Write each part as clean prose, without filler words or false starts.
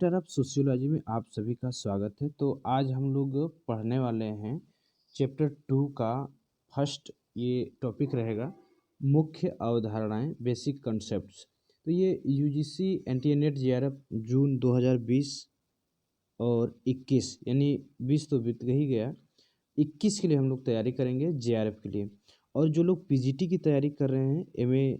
Chapter of sociology में आप सभी का स्वागत है। तो आज हम लोग पढ़ने वाले हैं चैप्टर 2 का फर्स्ट ये टॉपिक रहेगा मुख्य अवधारणाएं बेसिक कॉन्सेप्ट्स। तो ये यूजीसी एनटीए-नेट जेआरएफ जून 2020 और 21 यानी 20 तो बीत ही गया, 21 के लिए हम लोग तैयारी करेंगे जेआरएफ के लिए। और जो लोग पीजीटी की तैयारी कर रहे हैं, एमए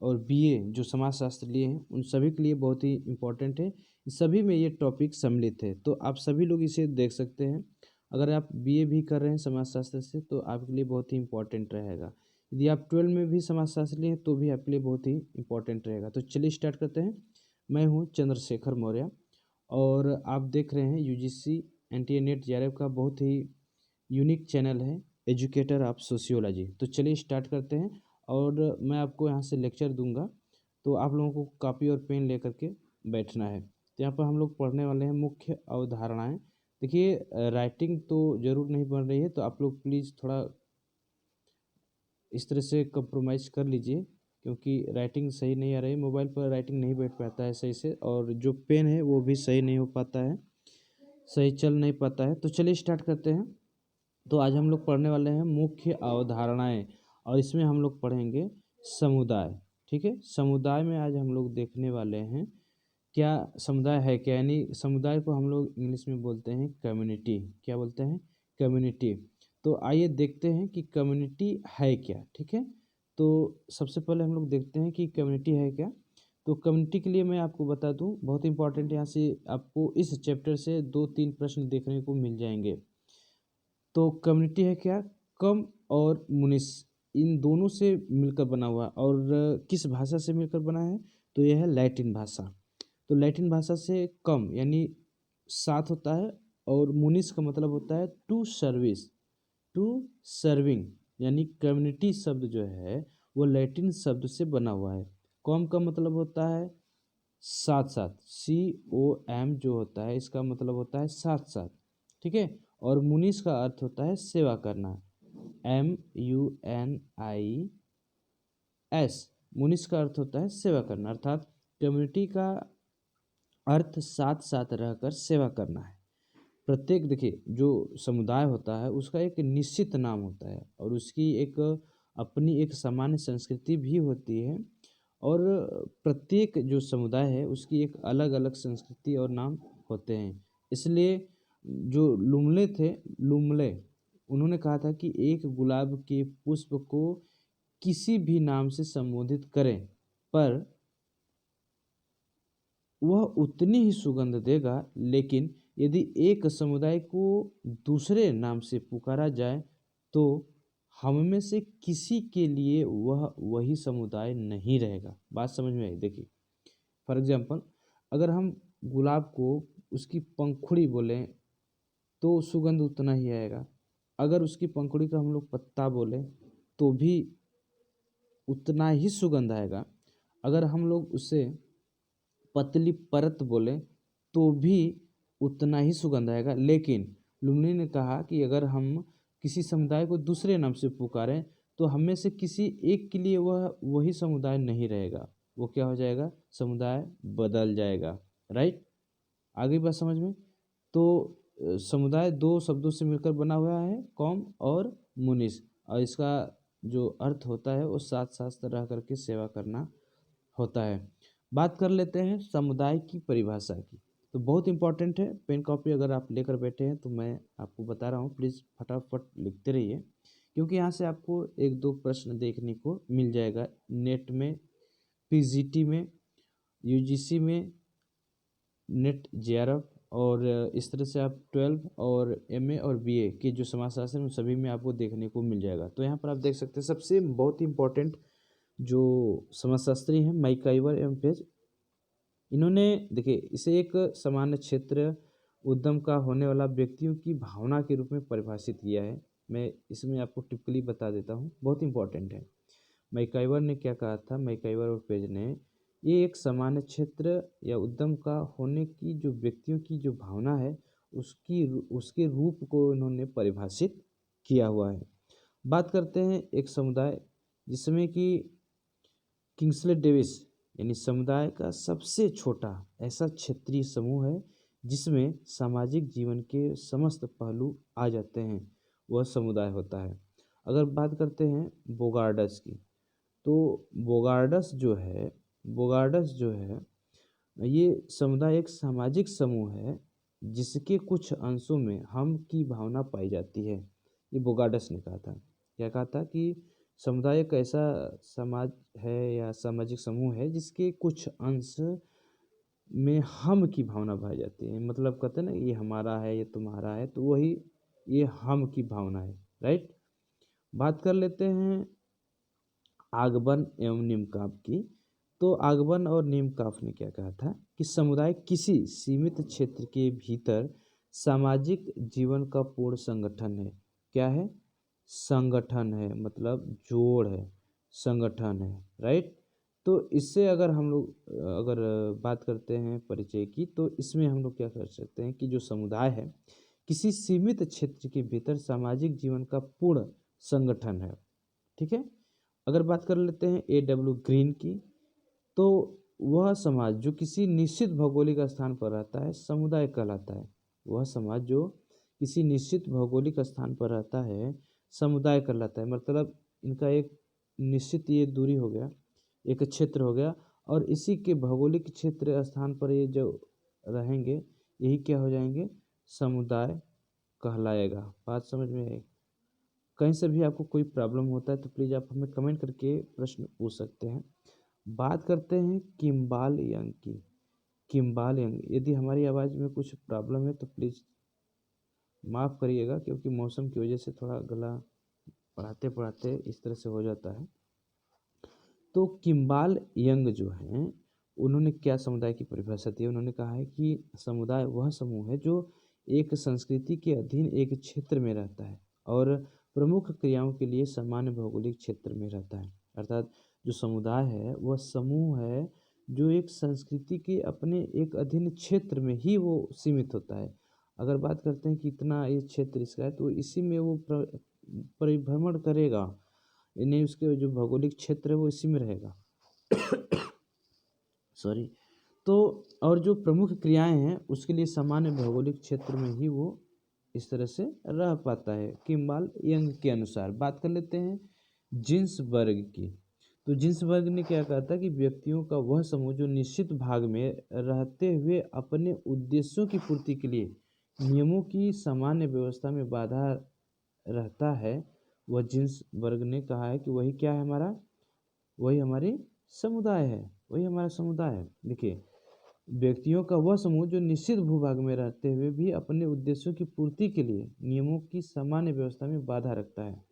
और बीए जो समाजशास्त्र लिए हैं, उन सभी के लिए बहुत ही इम्पोर्टेंट है। सभी में ये टॉपिक सम्मिलित है, तो आप सभी लोग इसे देख सकते हैं। अगर आप बीए भी कर रहे हैं समाजशास्त्र से तो आपके लिए बहुत ही इम्पोर्टेंट रहेगा। यदि आप 12 में भी समाजशास्त्र लिए हैं तो भी आपके लिए बहुत ही इम्पोर्टेंट रहेगा। तो चलिए स्टार्ट करते हैं। मैं हूँ चंद्रशेखर मौर्य और आप देख रहे हैं यूजीसी एनटीए-नेट जेआरएफ का बहुत ही यूनिक चैनल है एजुकेटर ऑफ सोशियोलॉजी। तो चलिए स्टार्ट करते हैं और मैं आपको यहाँ से लेक्चर दूंगा, तो आप लोगों को कॉपी और पेन लेकर के बैठना है। तो यहाँ पर हम लोग पढ़ने वाले हैं मुख्य अवधारणाएं। देखिए, राइटिंग तो ज़रूर नहीं बन रही है, तो आप लोग प्लीज़ थोड़ा इस तरह से कंप्रोमाइज़ कर लीजिए, क्योंकि राइटिंग सही नहीं आ रही है। मोबाइल पर राइटिंग नहीं बैठ पाता है सही से, और जो पेन है वो भी सही नहीं हो पाता है, सही चल नहीं पाता है। तो चलिए स्टार्ट करते हैं। तो आज हम लोग पढ़ने वाले हैं मुख्य अवधारणाएं, और इसमें हम लोग पढ़ेंगे समुदाय। ठीक है, समुदाय में आज हम लोग देखने वाले हैं क्या समुदाय है क्या, यानी समुदाय को हम लोग इंग्लिश में बोलते हैं कम्युनिटी। क्या बोलते हैं? कम्युनिटी। तो आइए देखते हैं कि कम्युनिटी है क्या। ठीक है, तो सबसे पहले हम लोग देखते हैं कि कम्युनिटी है क्या। तो कम्युनिटी के लिए मैं आपको बता दूं, बहुत इंपॉर्टेंट, यहाँ से आपको इस चैप्टर से 2-3 प्रश्न देखने को मिल जाएंगे। तो कम्युनिटी है क्या? कम और मुनिस, इन दोनों से मिलकर बना हुआ। और किस भाषा से मिलकर बना है? तो यह है लैटिन भाषा। तो लैटिन भाषा से कम यानी साथ होता है, और मुनिस का मतलब होता है टू सर्विस, टू सर्विंग। यानी कम्युनिटी शब्द जो है वो लैटिन शब्द से बना हुआ है। कम का मतलब होता है साथ साथ, COM जो होता है इसका मतलब होता है साथ साथ। ठीक है, और मुनिस का अर्थ होता है सेवा करना, MUNIS। मुनिस का अर्थ होता है सेवा करना, अर्थात कम्युनिटी का अर्थ साथ साथ रहकर सेवा करना है। प्रत्येक, देखिए, जो समुदाय होता है उसका एक निश्चित नाम होता है, और उसकी एक अपनी एक सामान्य संस्कृति भी होती है। और प्रत्येक जो समुदाय है उसकी एक अलग अलग संस्कृति और नाम होते हैं। इसलिए जो लुमले थे, लुमले, उन्होंने कहा था कि एक गुलाब के पुष्प को किसी भी नाम से संबोधित करें, पर वह उतनी ही सुगंध देगा, लेकिन यदि एक समुदाय को दूसरे नाम से पुकारा जाए तो हम में से किसी के लिए वह वही समुदाय नहीं रहेगा। बात समझ में आई? देखिए, फॉर एग्जाम्पल, अगर हम गुलाब को उसकी पंखुड़ी बोलें तो सुगंध उतना ही आएगा। अगर उसकी पंखुड़ी का हम लोग पत्ता बोलें तो भी उतना ही सुगंध आएगा। अगर हम लोग उसे पतली परत बोले तो भी उतना ही सुगंध आएगा। लेकिन लुम्नी ने कहा कि अगर हम किसी समुदाय को दूसरे नाम से पुकारें तो हम में से किसी एक के लिए वह वही समुदाय नहीं रहेगा, वो क्या हो जाएगा? समुदाय बदल जाएगा। राइट? आ गई बात समझ में? तो समुदाय दो शब्दों से मिलकर बना हुआ है, कौम और मुनिस, और इसका जो अर्थ होता है वो साथ साथ रह करके सेवा करना होता है। बात कर लेते हैं समुदाय की परिभाषा की। तो बहुत इंपॉर्टेंट है, पेन कॉपी अगर आप लेकर बैठे हैं तो मैं आपको बता रहा हूँ, प्लीज़ फटाफट लिखते रहिए, क्योंकि यहाँ से आपको 1-2 प्रश्न देखने को मिल जाएगा नेट में, पीजीटी में, यूजीसी में, नेट जेआरएफ, और इस तरह से आप 12 और एमए और बीए के जो समाजशास्त्र हैं उन सभी में आपको देखने को मिल जाएगा। तो यहाँ पर आप देख सकते हैं सबसे बहुत ही इम्पोर्टेंट जो समाजशास्त्री हैं मैकाइवर एवं पेज, इन्होंने, देखिए, इसे एक सामान्य क्षेत्र उद्यम का होने वाला व्यक्तियों की भावना के रूप में परिभाषित किया है। मैं इसमें आपको टिपिकली बता देता हूँ, बहुत इंपॉर्टेंट है। मैकाइवर ने क्या कहा था, मैकाइवर और पेज ने, ये एक सामान्य क्षेत्र या उद्यम का होने की जो व्यक्तियों की जो भावना है उसके रूप को इन्होंने परिभाषित किया हुआ है। बात करते हैं एक समुदाय जिसमें कि किंग्सले डेविस यानी समुदाय का सबसे छोटा ऐसा क्षेत्रीय समूह है जिसमें सामाजिक जीवन के समस्त पहलू आ जाते हैं, वह समुदाय होता है। अगर बात करते हैं बोगार्डस की, तो बोगार्डस जो है ये समुदाय एक सामाजिक समूह है जिसके कुछ अंशों में हम की भावना पाई जाती है। ये बोगार्डस ने कहा था। क्या कहा था कि समुदाय एक ऐसा समाज है या सामाजिक समूह है जिसके कुछ अंश में हम की भावना पाई जाती है। मतलब कहते हैं ना, ये हमारा है, ये तुम्हारा है, तो वही ये हम की भावना है। राइट। बात कर लेते हैं आगबन एवं निमकांप की। तो आगबन और निमकांप ने क्या कहा था कि समुदाय किसी सीमित क्षेत्र के भीतर सामाजिक जीवन का पूर्ण संगठन है। क्या है? संगठन है, मतलब जोड़ है, संगठन है। राइट। तो इससे अगर हम लोग अगर बात करते हैं परिचय की, तो इसमें हम लोग क्या कर सकते हैं कि जो समुदाय है किसी सीमित क्षेत्र के भीतर सामाजिक जीवन का पूर्ण संगठन है। ठीक है। अगर बात कर लेते हैं A.W. ग्रीन की, तो वह समाज जो किसी निश्चित भौगोलिक स्थान पर रहता है समुदाय कहलाता है। वह समाज जो किसी निश्चित भौगोलिक स्थान पर रहता है समुदाय कहलाता है। मतलब इनका एक निश्चित ये दूरी हो गया, एक क्षेत्र हो गया, और इसी के भौगोलिक क्षेत्र स्थान पर ये जो रहेंगे यही क्या हो जाएंगे? समुदाय कहलाएगा। बात समझ में आई? कहीं से भी आपको कोई प्रॉब्लम होता है तो प्लीज़ आप हमें कमेंट करके प्रश्न पूछ सकते हैं। बात करते हैं किम्बाल यंग की। किम्बाल यंग, यदि हमारी आवाज़ में कुछ प्रॉब्लम है तो प्लीज़ माफ़ करिएगा, क्योंकि मौसम की वजह से थोड़ा गला पढ़ाते पढ़ाते इस तरह से हो जाता है। तो किम्बाल यंग जो हैं उन्होंने क्या समुदाय की परिभाषा दी? उन्होंने कहा है कि समुदाय वह समूह है जो एक संस्कृति के अधीन एक क्षेत्र में रहता है और प्रमुख क्रियाओं के लिए सामान्य भौगोलिक क्षेत्र में रहता है। अर्थात जो समुदाय है वह समूह है जो एक संस्कृति के अपने एक अधीन क्षेत्र में ही वो सीमित होता है। अगर बात करते हैं कि इतना ये क्षेत्र इसका है तो इसी में वो परिभ्रमण करेगा, यानी उसके जो भौगोलिक क्षेत्र है वो इसी में रहेगा। सॉरी। तो और जो प्रमुख क्रियाएं हैं उसके लिए सामान्य भौगोलिक क्षेत्र में ही वो इस तरह से रह पाता है। किम्बाल यंग के अनुसार बात कर लेते हैं जिन्सबर्ग की। तो जिन्सबर्ग ने क्या कहा था कि व्यक्तियों का वह समूह जो निश्चित भाग में रहते हुए अपने उद्देश्यों की पूर्ति के लिए नियमों की सामान्य व्यवस्था में बाधा रहता है, वह जिन्सबर्ग ने कहा है कि वही क्या है हमारा, वही हमारी समुदाय है, वही हमारा समुदाय है। देखिए, व्यक्तियों का वह समूह जो निश्चित भूभाग में रहते हुए भी अपने उद्देश्यों की पूर्ति के लिए नियमों की सामान्य व्यवस्था में बाधा रखता है।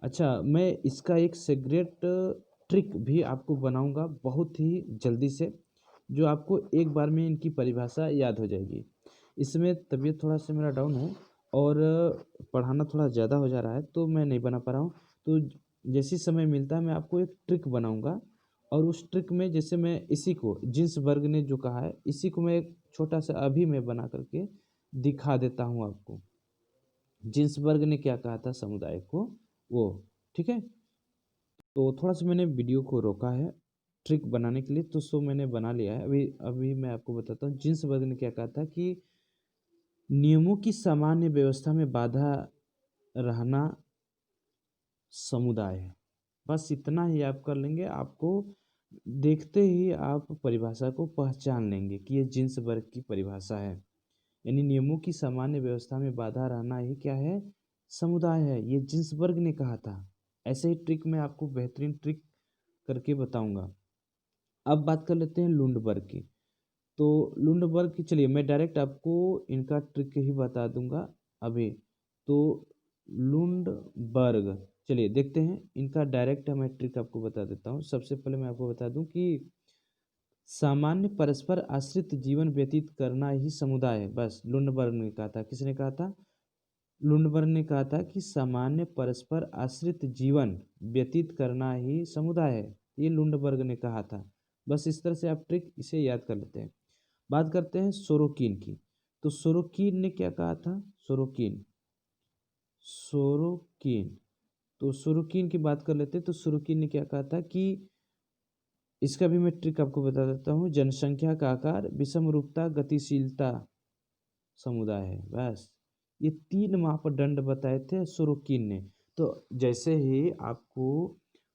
अच्छा, मैं इसका एक सीक्रेट ट्रिक भी आपको बनाऊंगा बहुत ही जल्दी से, जो आपको एक बार में इनकी परिभाषा याद हो जाएगी। इसमें तबीयत थोड़ा सा मेरा डाउन है और पढ़ाना थोड़ा ज़्यादा हो जा रहा है तो मैं नहीं बना पा रहा हूँ। तो जैसे समय मिलता है मैं आपको एक ट्रिक बनाऊंगा, और उस ट्रिक में जैसे मैं इसी को जिन्सबर्ग ने जो कहा है इसी को मैं एक छोटा सा अभी मैं बना करके दिखा देता हूँ आपको। जिन्सबर्ग ने क्या कहा था समुदाय को, वो ठीक है। तो थोड़ा सा मैंने वीडियो को रोका है ट्रिक बनाने के लिए, तो सो मैंने बना लिया है। अभी अभी मैं आपको बताता हूँ जिन्सबर्ग ने क्या कहा था कि नियमों की सामान्य व्यवस्था में बाधा रहना समुदाय है। बस इतना ही आप कर लेंगे, आपको देखते ही आप परिभाषा को पहचान लेंगे कि ये जिन्सबर्ग की परिभाषा है। यानी नियमों की सामान्य व्यवस्था में बाधा रहना ही क्या है, समुदाय है। ये जिन्सबर्ग ने कहा था। ऐसे ही ट्रिक मैं आपको बेहतरीन ट्रिक करके बताऊंगा। अब बात कर लेते हैं लुंडबर्ग की। तो लुंडबर्ग की, चलिए मैं डायरेक्ट आपको इनका ट्रिक ही बता दूंगा अभी। तो लुंडबर्ग, चलिए देखते हैं इनका डायरेक्ट मैं ट्रिक आपको बता देता हूँ। सबसे पहले मैं आपको बता दूं कि सामान्य परस्पर आश्रित जीवन व्यतीत करना ही समुदाय है। बस लुंडबर्ग ने कहा था। किसने कहा था? लुंडबर्ग ने कहा था कि सामान्य परस्पर आश्रित जीवन व्यतीत करना ही समुदाय है। ये लुंडबर्ग ने कहा था। बस इस तरह से आप ट्रिक इसे याद कर लेते हैं। बात करते हैं सोरोकिन की। तो सोरोकिन ने क्या कहा था? सोरोकिन सोरोकिन तो सोरोकिन की बात कर लेते हैं। तो सोरोकिन ने क्या कहा था कि इसका भी मैं ट्रिक आपको बता देता हूँ। जनसंख्या का आकार, विषमरूपता, गतिशीलता समुदाय है। बस ये 3 मापदंड बताए थे सोरोकिन ने। तो जैसे ही आपको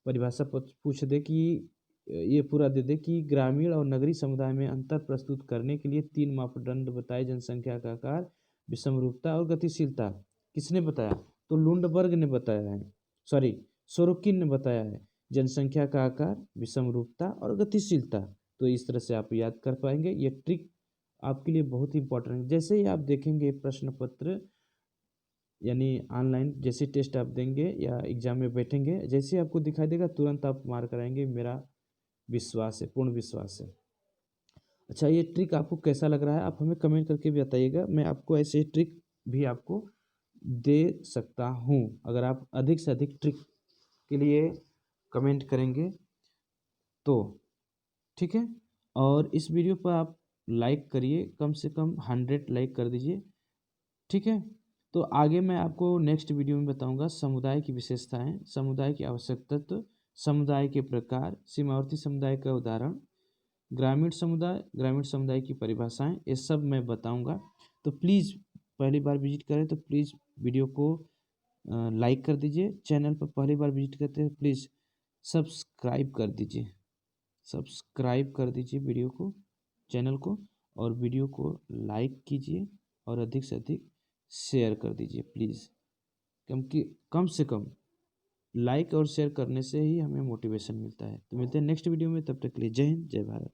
परिभाषा पूछ दे कि ये पूरा दे दे कि ग्रामीण और नगरीय समुदाय में अंतर प्रस्तुत करने के लिए 3 मापदंड बताए, जनसंख्या का आकार, विषमरूपता और गतिशीलता। किसने बताया? तो लुंडबर्ग ने बताया है, सॉरी सोरोकिन ने बताया है। जनसंख्या का आकार, विषमरूपता और गतिशीलता। तो इस तरह से आप याद कर पाएंगे। ये ट्रिक आपके लिए बहुत ही इंपॉर्टेंट है। जैसे ही आप देखेंगे प्रश्न पत्र यानी ऑनलाइन जैसे टेस्ट आप देंगे या एग्जाम में बैठेंगे, जैसे आपको दिखाई देगा तुरंत आप मार्क कराएंगे, मेरा विश्वास है, पूर्ण विश्वास है। अच्छा, ये ट्रिक आपको कैसा लग रहा है आप हमें कमेंट करके भी बताइएगा। मैं आपको ऐसे ट्रिक भी आपको दे सकता हूँ अगर आप अधिक से अधिक ट्रिक के लिए कमेंट करेंगे तो। ठीक है, और इस वीडियो पर आप लाइक करिए, कम से कम 100 लाइक कर दीजिए। ठीक है, तो आगे मैं आपको नेक्स्ट वीडियो में बताऊंगा समुदाय की विशेषताएं, समुदाय की आवश्यक तत्व, समुदाय के प्रकार, सीमावर्ती समुदाय का उदाहरण, ग्रामीण समुदाय की परिभाषाएं, ये सब मैं बताऊंगा। तो प्लीज़ पहली बार विजिट करें तो प्लीज़ वीडियो को लाइक कर दीजिए। चैनल पर पहली बार विजिट करते हैं प्लीज़ सब्सक्राइब कर दीजिए, सब्सक्राइब कर दीजिए वीडियो को, चैनल को, और वीडियो को लाइक कीजिए और अधिक से अधिक शेयर कर दीजिए प्लीज़। क्योंकि कम से कम लाइक और शेयर करने से ही हमें मोटिवेशन मिलता है। तो मिलते हैं नेक्स्ट वीडियो में, तब तक के लिए जय हिंद, जय भारत।